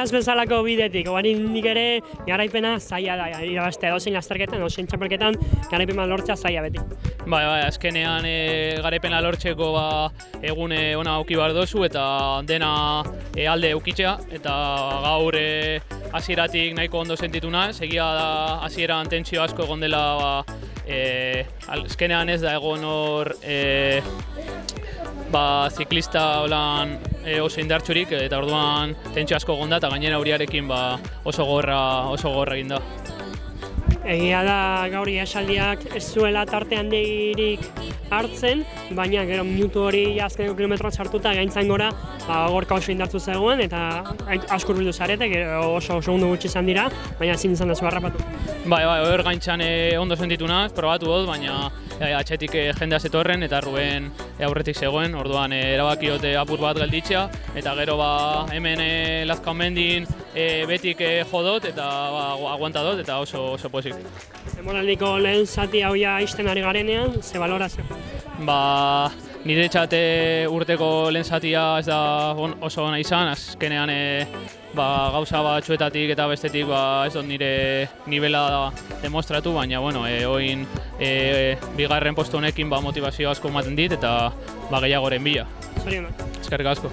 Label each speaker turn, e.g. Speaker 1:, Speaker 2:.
Speaker 1: Adidas bezalako bidetik, nik ere garaipena zaila da, irabaztea edozein lasterketan, edozein txapelketan, garaipena lortzea zaila beti.
Speaker 2: Bai, azkenean garaipena lortzeko egune ona auki behar dozu eta dena alde eukitzea, eta gaur hasieratik nahiko ondo sentitu naiz, egia da hasieran tentsio asko egon dela, azkenean ez da egon hor ziklista oso indartsurik, eta orduan tentsio asko egon da, eta gainera uriarekin oso gogorra egin da.
Speaker 1: Egia da gaur esaldiak ez zuela tarte handirik hartzen, baina gero minutu hori azkeneko kilometroan sartuta gaintzan gora gorka oso indartzu zegoen eta asko hurbildu zaretek, oso segundu gutxi izan dira, baina ezin izan da zu harrapatu.
Speaker 2: Bai, hor gaintzan ondo sentitu naz, probatu dut, baina atxetik jendea zetorren eta Ruben aurretik zegoen, orduan erabakiote apur bat gelditzea, eta gero hemen Lazkaomendin betik jodot eta aguanta dut, eta oso pozik.
Speaker 1: Demoraldiko lehen zati hau isten ari garenean, ze balorazio?
Speaker 2: Niretzat urteko lehen zatia ez da oso ona izan, azkenean gauza batzuetatik eta bestetik ez dut nire nivela demostratu, baina oin bigarren postu honekin motivazio asko ematen dit eta gehiagoren bila.
Speaker 1: Zorionak.
Speaker 2: Eskerrik asko.